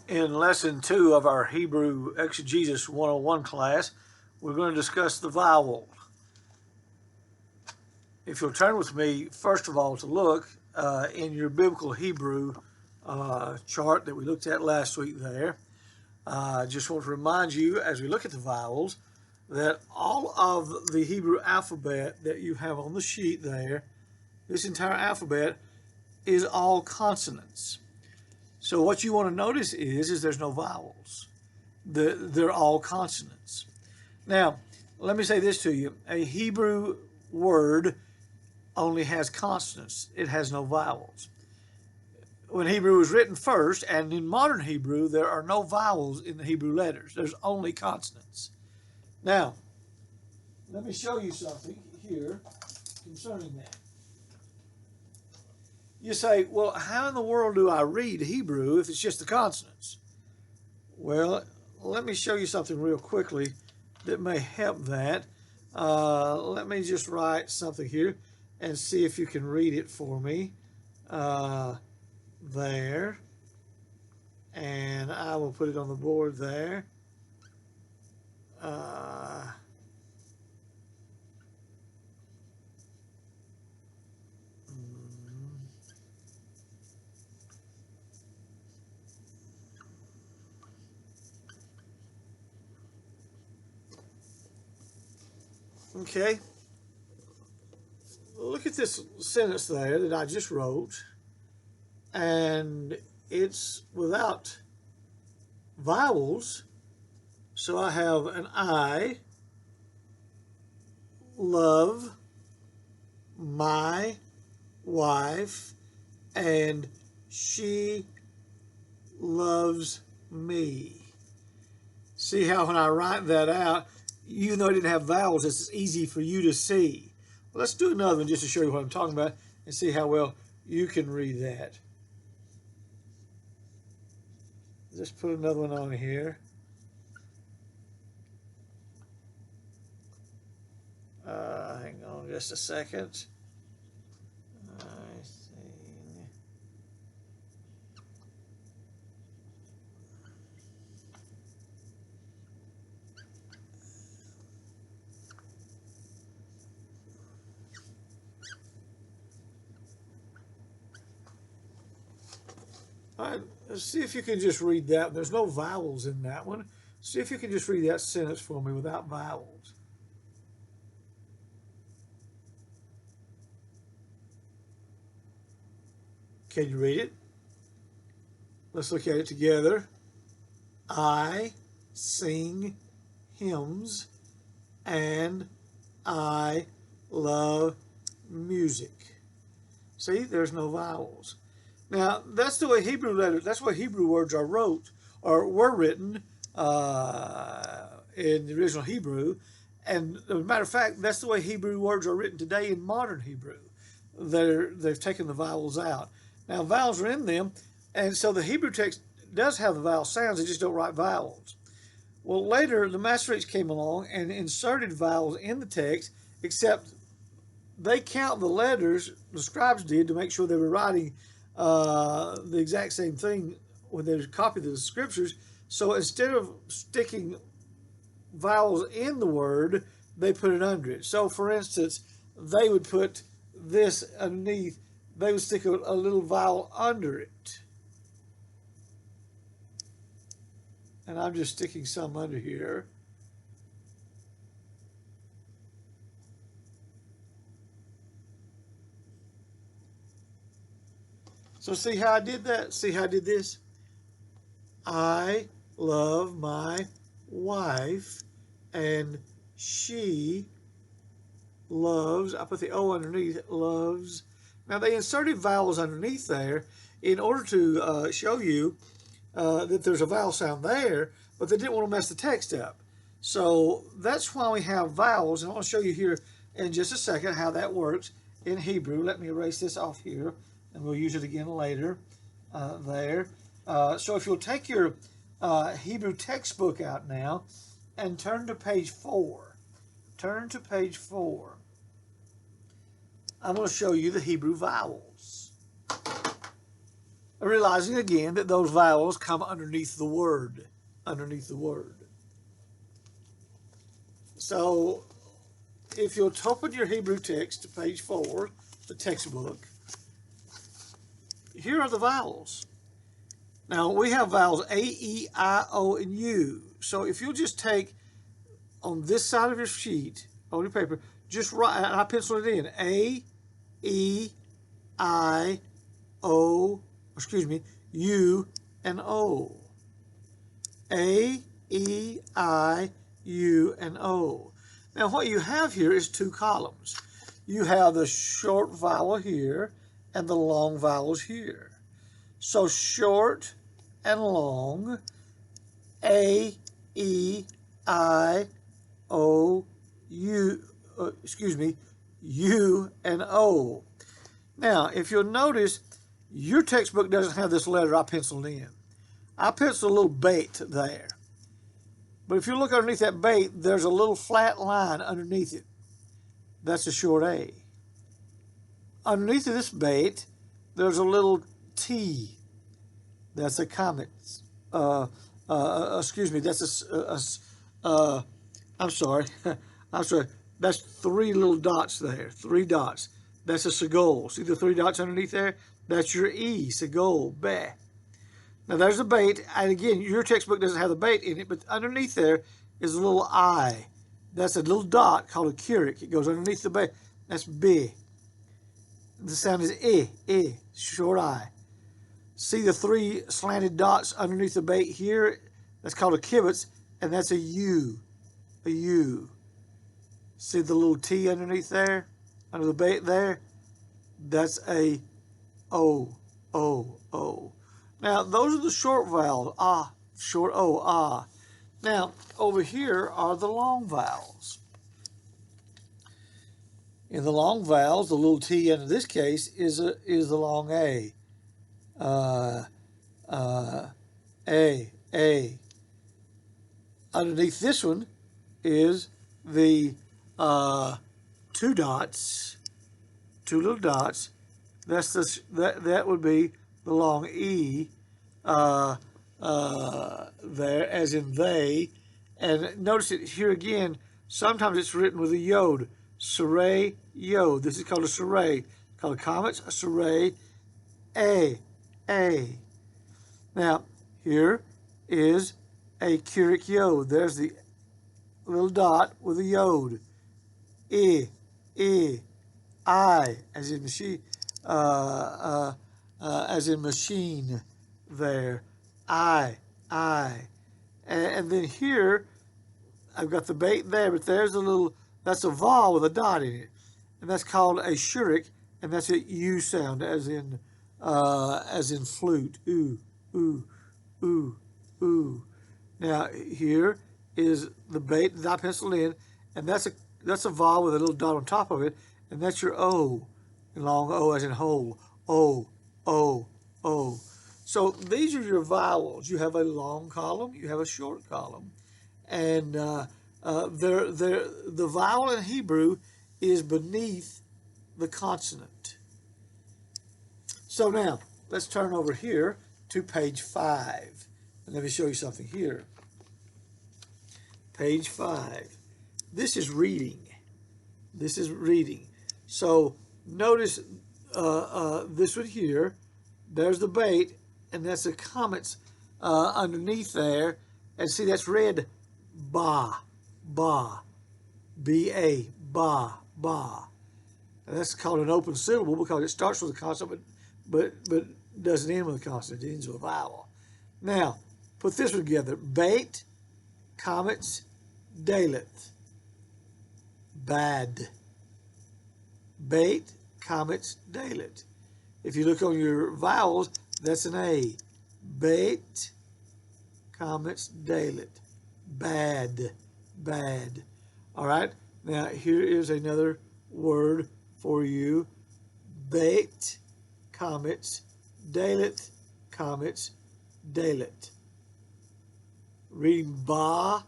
In Lesson 2 of our Hebrew Exegesis 101 class, we're going to discuss the vowel. If you'll turn with me, first of all, to look in your biblical Hebrew chart that we looked at last week there. I just want to remind you, as we look at the vowels, that all of the Hebrew alphabet that you have on the sheet there, this entire alphabet, is all consonants. So what you want to notice is there's no vowels. They're all consonants. Now, let me say this to you. A Hebrew word only has consonants. It has no vowels. When Hebrew was written first, and in modern Hebrew, there are no vowels in the Hebrew letters. There's only consonants. Now, let me show you something here concerning that. You say, well, how in the world do I read Hebrew if it's just the consonants? Well, let me show you something real quickly that may help that. Let me just write something here and see if you can read it for me. There. And I will put it on the board there. Okay. Look at this sentence there that I just wrote. And it's without vowels. So I have an I love my wife and she loves me. See how when I write that out, even though I didn't have vowels, it's easy for you to see. Well, let's do another one just to show you what I'm talking about and see how well you can read that. Just put another one on here. Hang on just a second. I see. All right, let's see if you can just read that. There's no vowels in that one. See if you can just read that sentence for me without vowels. Can you read it? Let's look at it together. I sing hymns and I love music. See, there's no vowels. Now, that's the way Hebrew letters, that's the way Hebrew words are wrote, or were written in the original Hebrew. And as a matter of fact, that's the way Hebrew words are written today in modern Hebrew. They've taken the vowels out. Now, vowels are in them, and so the Hebrew text does have the vowel sounds, they just don't write vowels. Well, later, the Masoretes came along and inserted vowels in the text, except they count the letters, the scribes did, to make sure they were writing the exact same thing when they copied the scriptures. So instead of sticking vowels in the word, they put it under it. So for instance, they would put this underneath, they would stick a little vowel under it. And I'm just sticking some under here. So see how I did that? See how I did this? I love my wife and she loves, I put the O underneath, loves. Now they inserted vowels underneath there in order to show you that there's a vowel sound there, but they didn't want to mess the text up. So that's why we have vowels, and I'll show you here in just a second how that works in Hebrew. Let me erase this off here, and we'll use it again later there. So if you'll take your Hebrew textbook out now and turn to page 4. Turn to page 4. I'm going to show you the Hebrew vowels. realizing again that those vowels come underneath the word. So if you'll open your Hebrew text to page 4, the textbook, here are the vowels. Now we have vowels A, E, I, O, and U. So if you'll just take on this side of your sheet, on your paper, just write, and I pencil it in, A, E, I, O, U, and O. A, E, I, U, and O. Now what you have here is 2 columns. You have the short vowel here and the long vowels here. So short and long, A, E, I, O, U, U, and O. Now, if you'll notice, your textbook doesn't have this letter I penciled in. I penciled a little bait there. But if you look underneath that bait, there's a little flat line underneath it. That's a short A. Underneath of this bait, there's a little T. That's a comet. That's I'm sorry. I'm sorry. That's 3 little dots there. 3 dots. That's a segol. See the 3 dots underneath there? That's your E, segol, beh. Now there's the bait, and again, your textbook doesn't have the bait in it, but underneath there is a little I. That's a little dot called a curic. It goes underneath the bait. That's B. The sound is I, short I. See the 3 slanted dots underneath the bait here? That's called a kibitz, and that's a U. A U. See the little T underneath there? Under the bait there? That's a O, O, O. Now, those are the short vowels. Ah, short O, ah. Now, over here are the long vowels. In the long vowels, the little T in this case is the long A. A. Underneath this one is the 2 dots, 2 little dots. That's that would be the long E there, as in they. And notice it here again. Sometimes it's written with a yod, saray yod. This is called a saray, called a comets, a saray, A. Now here is a curic yod. There's the little dot with a yod. I, as in machine, machine there. I. And then here, I've got the bait there, but there's a little, that's a vowel with a dot in it. And that's called a shurik, and that's a U sound, as in flute. Ooh, ooh, ooh, ooh. Now here is the bait that I penciled in, and that's a vowel with a little dot on top of it, and that's your O, long O as in whole. O, O, O. So these are your vowels. You have a long column, you have a short column, and the vowel in Hebrew is beneath the consonant. So now let's turn over here to page 5, and let me show you something here. Page 5. This is reading. So notice this one here. There's the bait, and that's the comets underneath there. And see, that's read ba, B-A, ba. And that's called an open syllable because it starts with a consonant, but doesn't end with a consonant. It ends with a vowel. Now, put this one together. Bait, comets, daleth. Bad. Bait, comets, daleth. If you look on your vowels, that's an A. Bait, comets, daleth. Bad. All right. Now here is another word for you. Bait, comets, daleth, comets, daleth. Reading ba,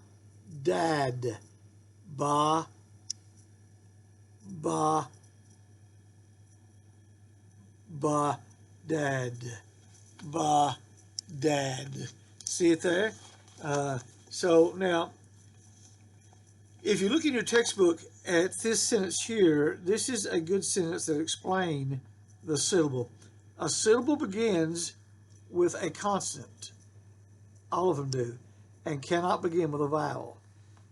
dad. Ba, dad. ba, dad. See it there? So now, if you look in your textbook at this sentence here, this is a good sentence that explains the syllable. A syllable begins with a consonant. All of them do. And cannot begin with a vowel.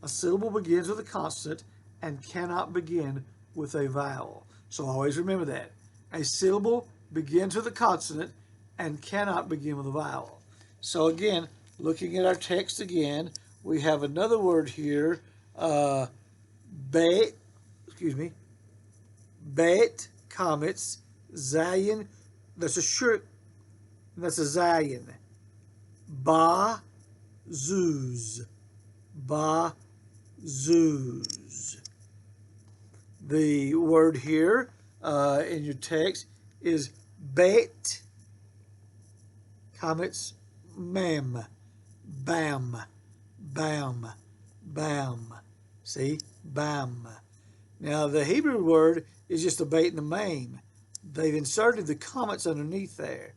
A syllable begins with a consonant and cannot begin with a vowel. So always remember that. A syllable begins with a consonant and cannot begin with a vowel. So again, looking at our text again, we have another word here, bet, comets, zayin, that's a shirk, that's a zayin. Ba, zuz, ba, zuz. The word here in your text is bet, comets, mem, bam, bam, bam. See? Bam. Now the Hebrew word is just a bait and a mem. They've inserted the comets underneath there.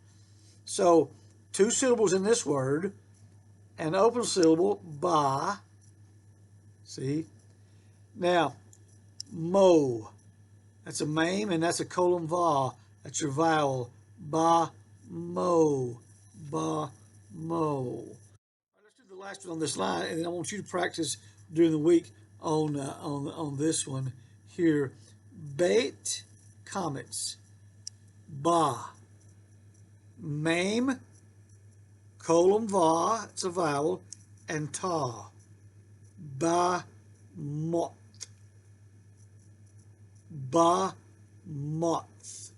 So 2 syllables in this word, an open syllable, ba. See? Now, mo. That's a mem and that's a colon va. That's your vowel. Ba, mo. Ba, mo. Let's do the last one on this line, and then I want you to practice during the week on this one here. Bait, comets. Ba. Mem, colon va, it's a vowel, and ta. Ba, mot. Ba, moth.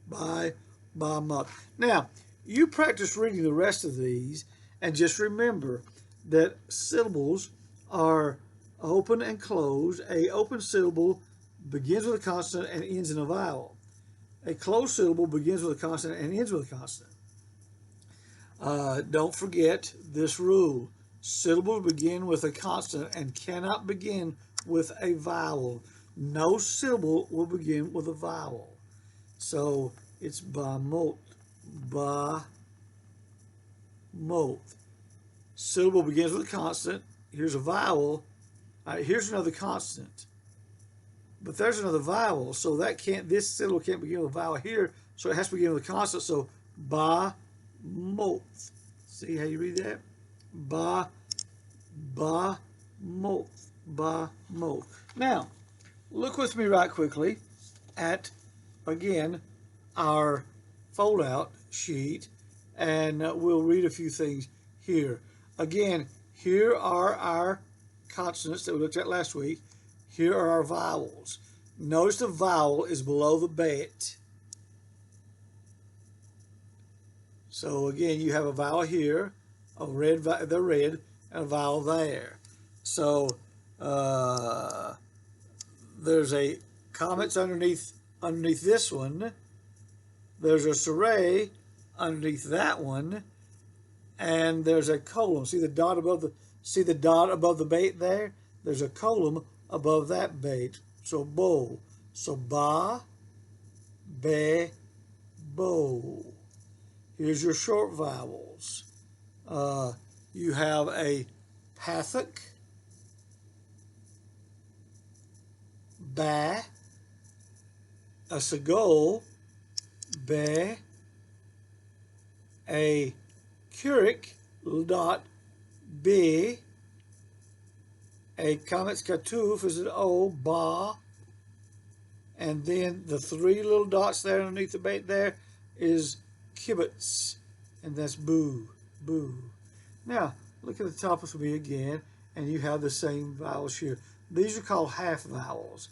Ba, moth. Now, you practice reading the rest of these, and just remember that syllables are open and closed. A open syllable begins with a consonant and ends in a vowel. A closed syllable begins with a consonant and ends with a consonant. Don't forget this rule. Syllables begin with a consonant and cannot begin with a vowel. No syllable will begin with a vowel. So it's ba mot, ba mot. Syllable begins with a consonant. Here's a vowel. Here's another consonant. But there's another vowel, so this syllable can't begin with a vowel here, so it has to begin with a consonant. So ba mot. See how you read that? Ba mot. Ba mot. Now, look with me right quickly at, again, our fold-out sheet, and we'll read a few things here. Again, here are our consonants that we looked at last week. Here are our vowels. Notice the vowel is below the bet. So again, you have a vowel here, the red, and a vowel there. So there's a comets underneath this one. There's a serré underneath that one, and there's a colon. See the dot above the bait there? There's a colon above that bait. So bo. So ba, be, bo. Here's your short vowels. You have a pathic, ba, a sagol, be, a Keurig, little dot, B, a Kametz Katuf is an O, Ba, and then the 3 little dots there underneath the bait there is Kibbutz, and that's Boo, Boo. Now, look at the top with me again, and you have the same vowels here. These are called half vowels.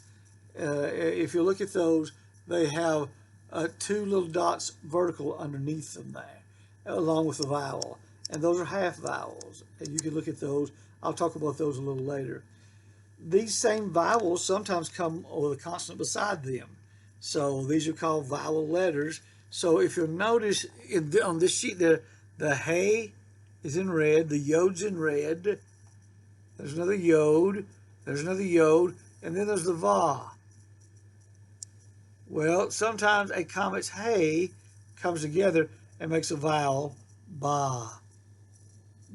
If you look at those, they have 2 little dots vertical underneath them there, along with the vowel. And those are half vowels. And you can look at those. I'll talk about those a little later. These same vowels sometimes come with a consonant beside them. So these are called vowel letters. So if you'll notice on this sheet there, the hey is in red, the yod's in red. There's another yod, and then there's the va. Well, sometimes a comet's hey comes together It makes a vowel, ba.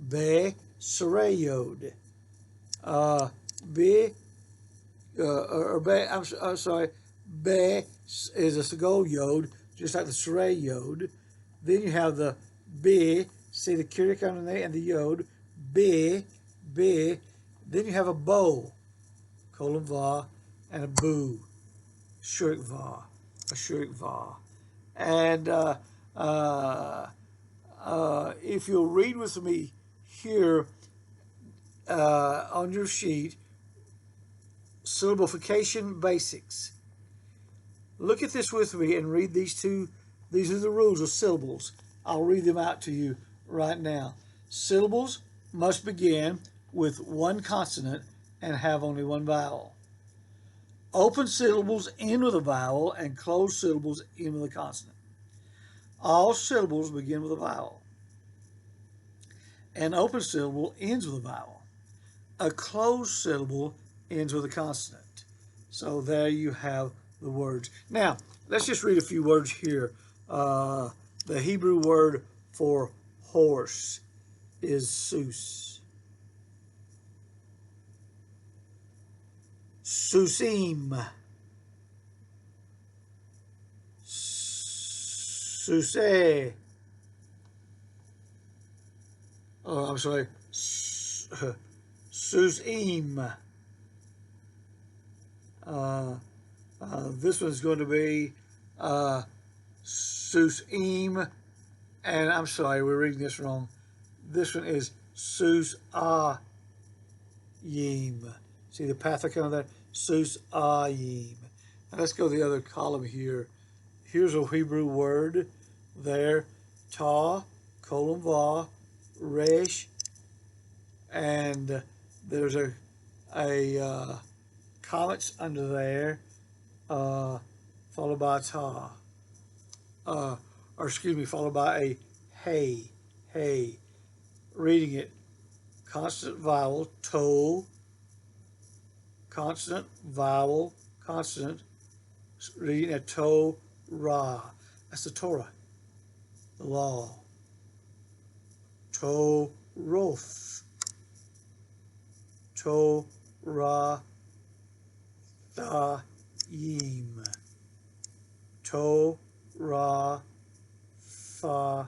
Be, sereyod. Be, or be, I'm sorry, be is a sagol yod, just like the serey yod. Then you have the be, see the kyric underneath and the yod, be, be. Then you have a bo, colon va, and a boo, shurik va, a shurik va. And if you'll read with me here on your sheet, syllabification basics. Look at this with me and read these two. These are the rules of syllables. I'll read them out to you right now. Syllables must begin with one consonant and have only one vowel. Open syllables end with a vowel and closed syllables end with a consonant. All syllables begin with a vowel. An open syllable ends with a vowel. A closed syllable ends with a consonant. So there you have the words. Now, let's just read a few words here. The Hebrew word for horse is sus. Susim. Suse. Oh, I'm sorry. Susim. This one's going to be Susim, and I'm sorry, we're reading this wrong. This one is Susayim. See the pathicon of that? Susayim. Now let's go to the other column here. Here's a Hebrew word there. Ta, colon va, resh, and there's a comments under there, followed by ta, or excuse me, followed by a hey, hey. Reading it, consonant, vowel, to, consonant, vowel, consonant. Reading it, to, ra. That's the Torah, the law. To, roth. To, ra, Thayim. To, ra, Thayim.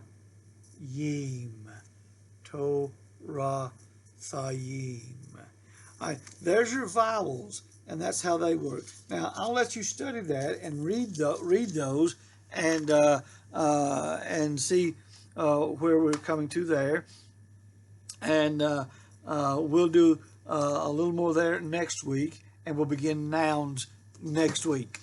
To, ra, Thayim. All right, there's your vowels, and that's how they work. Now, I'll let you study that and read those and see where we're coming to there. And we'll do a little more there next week, and we'll begin nouns next week.